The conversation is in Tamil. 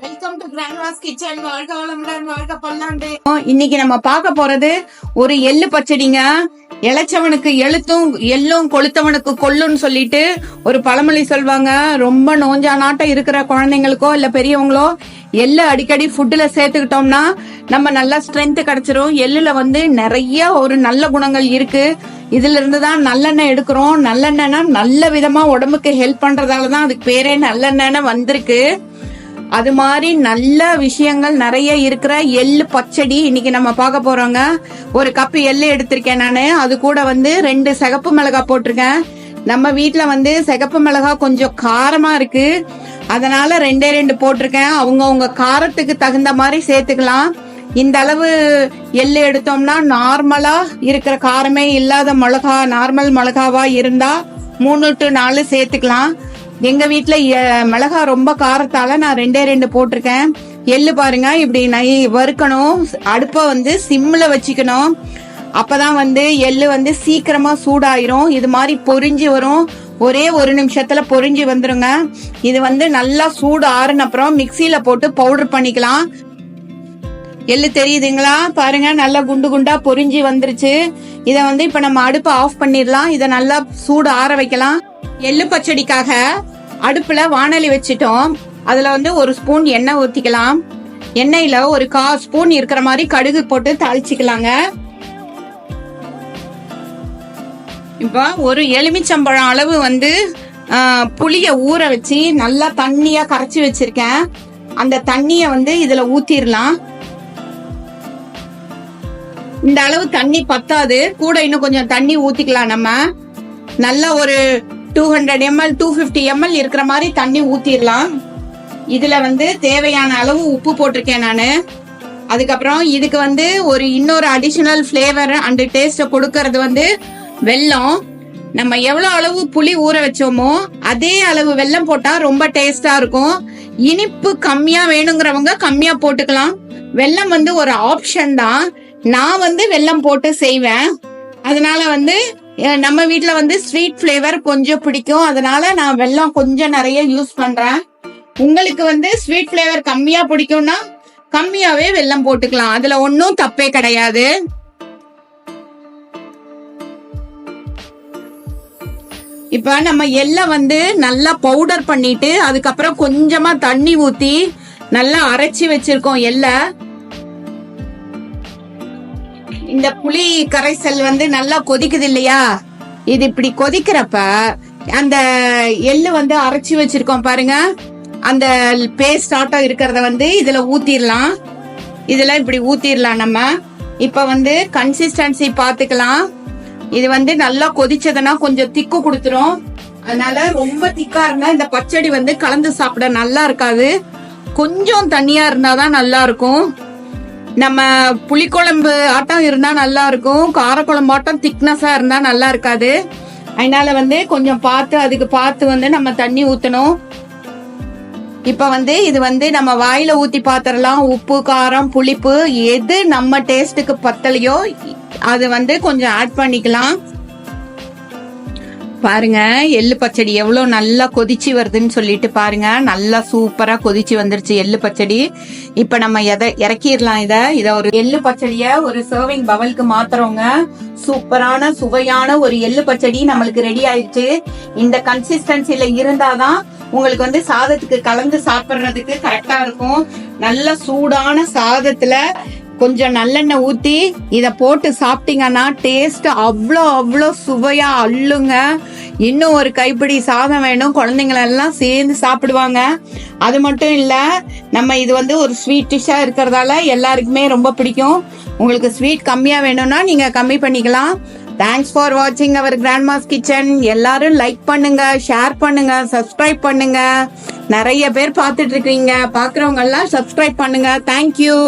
Welcome to Grandma's kitchen. வாழ்க வளமுடன், வாழ்க பல்லாண்டு. இன்னைக்கு நம்ம பார்க்க போறது ஒரு எள்ளு பச்சடிங்க. இளைச்சவனுக்கு எழுத்தும் எள்ளும் கொளுத்தவனுக்கு கொள்ளுன்னு சொல்லிட்டு ஒரு பழமொழி சொல்வாங்க. ரொம்ப நோஞ்சா நாட்டம் இருக்கிற குழந்தைங்களுக்கோ இல்ல பெரியவங்களோ எள்ளு அடிக்கடி ஃபுட்ல சேர்த்துக்கிட்டோம்னா நம்ம நல்லா ஸ்ட்ரென்த் கிடைச்சிரும். எள்ளுல வந்து நிறைய ஒரு நல்ல குணங்கள் இருக்கு. இதுல இருந்துதான் நல்லெண்ணெய் எடுக்கிறோம். நல்லெண்ணெய்னா நல்ல விதமா உடம்புக்கு ஹெல்ப் பண்றதாலதான் அதுக்கு பேரே நல்லெண்ணெய்னு வந்திருக்கு. அது மாதிரி நல்ல விஷயங்கள் நிறைய இருக்கிற எள்ளு பச்சடி இன்னைக்கு நம்ம பார்க்க போறோங்க. ஒரு கப்பு எள்ளு எடுத்திருக்கேன் நானு. அது கூட வந்து 2 சிகப்பு மிளகாய் போட்டிருக்கேன். நம்ம வீட்டுல வந்து சிகப்பு மிளகாய் கொஞ்சம் காரமா இருக்கு, அதனால 2 போட்டிருக்கேன். அவங்க காரத்துக்கு தகுந்த மாதிரி சேர்த்துக்கலாம். இந்த அளவு எள்ளு எடுத்தோம்னா நார்மலா இருக்கிற காரமே இல்லாத மிளகா, நார்மல் மிளகாவா இருந்தா 3 to 4 சேர்த்துக்கலாம். எங்க வீட்டுல மிளகா ரொம்ப காரத்தால நான் 2 போட்டிருக்கேன். எள்ளு பாருங்க, இப்படி வறுக்கணும். அடுப்ப வந்து சிம்ல வச்சுக்கணும். அப்பதான் வந்து எள்ளு வந்து சீக்கிரமா சூடாயிரும். இது மாதிரி பொரிஞ்சு வரும். ஒரே 1 நிமிஷத்துல பொரிஞ்சு வந்துருங்க. இது வந்து நல்லா சூடு ஆறுன அப்புறம் மிக்சியில போட்டு பவுடர் பண்ணிக்கலாம். எள்ளு தெரியுதுங்களா? பாருங்க, நல்லா குண்டு குண்டா பொரிஞ்சு வந்துருச்சு. இத வந்து இப்ப நம்ம அடுப்பை ஆஃப் பண்ணிடலாம். இத நல்லா சூடு ஆற வைக்கலாம். எள்ளு பச்சடிக்காக அடுப்புல வாணலி வச்சிட்டோம். அதுல வந்து 1 ஸ்பூன் எண்ணெய் ஊத்திக்கலாம். எண்ணெயில ஒரு 1/4 ஸ்பூன் இருக்கிற மாதிரி கடுகு போட்டு தாளிச்சுக்கலாங்க. இப்ப ஒரு எலுமிச்சம்பழம் அளவு வந்து புளிய ஊற வச்சு நல்லா தண்ணியா கரைச்சி வச்சிருக்கேன். அந்த தண்ணிய வந்து இதுல ஊத்திரலாம். இந்த அளவு தண்ணி பத்தாது, கூட இன்னும் கொஞ்சம் தண்ணி ஊத்திக்கலாம். நம்ம நல்லா ஒரு 200 ml 250 ml இருக்கிற மாதிரி தண்ணி ஊத்திரலாம். இதுல வந்து தேவையான அளவு உப்பு போட்டிருக்கேன் நானு. அதுக்கப்புறம் இதுக்கு வந்து இன்னொரு அடிஷனல் பிளேவர் அண்ட் டேஸ்ட் கொடுக்கறது வந்து வெல்லம். நம்ம எவ்வளவு அளவு புளி ஊற வச்சோமோ அதே அளவு வெல்லம் போட்டா ரொம்ப டேஸ்டா இருக்கும். இனிப்பு கம்மியா வேணுங்கிறவங்க கம்மியா போட்டுக்கலாம். வெல்லம் வந்து ஒரு ஆப்ஷன் தான். நான் வந்து வெல்லம் போட்டு செய்வேன். அதனால வந்து நம்ம வீட்டுல வந்து ஸ்வீட் பிளேவர் கொஞ்சம் பிடிக்கும். அதனால நான் வெல்லம் கொஞ்சம் நிறைய யூஸ் பண்றேன். உங்களுக்கு வந்து ஸ்வீட் பிளேவர் கம்மியா பிடிக்கும்னா கம்மியாவே வெல்லம் போட்டுக்கலாம். அதுல ஒன்னும் தப்பே கிடையாது. இப்ப நம்ம எல்லாம் வந்து நல்லா பவுடர் பண்ணிட்டு அதுக்கப்புறம் கொஞ்சமா தண்ணி ஊத்தி நல்லா அரைச்சி வச்சிருக்கோம் எள்ள. இந்த புளி கரைசல் வந்து நல்லா கொதிக்குது இல்லையா? இது இப்படி கொதிக்கிறப்ப அந்த எள்ளு வந்து அரைச்சி வச்சிருக்கோம் பாருங்க, அந்த பேஸ்ட் ஆட்டம் இருக்கிறத வந்து இதுல ஊத்திரலாம். இதுல இப்படி ஊத்திரலாம். நம்ம இப்ப வந்து கன்சிஸ்டன்சி பாத்துக்கலாம். இது வந்து நல்லா கொதிச்சதுன்னா கொஞ்சம் திக்கு கொடுத்துரும். அதனால ரொம்ப திக்கா இருந்தா இந்த பச்சடி வந்து கலந்து சாப்பிட நல்லா இருக்காது. கொஞ்சம் தண்ணியா இருந்தாதான் நல்லா இருக்கும். நம்ம புளிக்குழம்பு ஆட்டம் இருந்தா நல்லா இருக்கும், காரக்குழம்பு ஆட்டம் திக்னஸா இருந்தா நல்லா இருக்காது. அதனால வந்து கொஞ்சம் அதுக்கு பார்த்து வந்து நம்ம தண்ணி ஊத்தணும். இப்ப வந்து இது வந்து நம்ம வாயில ஊத்தி பாத்திரலாம். உப்பு, காரம், புளிப்பு எது நம்ம டேஸ்டுக்கு பத்தலையோ அது வந்து கொஞ்சம் ஆட் பண்ணிக்கலாம். பாருங்க, எள்ளு பச்சடி எவ்வளவு நல்லா கொதிச்சு வருதுன்னு சொல்லிட்டு பாருங்க. நல்லா சூப்பரா கொதிச்சு வந்துருச்சு எள்ளு பச்சடி. இப்ப நம்ம இறக்கிடலாம். இத ஒரு எள்ளு பச்சடிய ஒரு சர்விங் பவலுக்கு மாத்துறோங்க. சூப்பரான சுவையான ஒரு எள்ளு பச்சடி நம்மளுக்கு ரெடி ஆயிடுச்சு. இந்த கன்சிஸ்டன்சில இருந்தாதான் உங்களுக்கு வந்து சாதத்துக்கு கலந்து சாப்பிடுறதுக்கு கரெக்டா இருக்கும். நல்ல சூடான சாதத்துல கொஞ்சம் நல்லெண்ணெய் ஊத்தி இத போட்டு சாப்பிட்டீங்கன்னா டேஸ்ட் அவ்வளோ சுவையா அள்ளுங்க. இன்னும் ஒரு கைப்பிடி சாதம் வேணும், குழந்தைங்களெல்லாம் சேர்ந்து சாப்பிடுவாங்க. அது மட்டும் இல்ல, நம்ம இது வந்து ஒரு ஸ்வீட் டிஷ்ஷா இருக்கிறதால எல்லாருக்குமே ரொம்ப பிடிக்கும். உங்களுக்கு ஸ்வீட் கம்மியா வேணும்னா நீங்க கம்மி பண்ணிக்கலாம். தேங்க்ஸ் ஃபார் வாட்சிங் அவர் கிராண்ட்மாஸ் கிச்சன். எல்லாரும் லைக் பண்ணுங்க, ஷேர் பண்ணுங்க, சப்ஸ்கிரைப் பண்ணுங்க. நிறைய பேர் பார்த்துட்டு இருக்கீங்க. பாக்குறவங்க எல்லாம் சப்ஸ்கிரைப் பண்ணுங்க. தேங்க்யூ.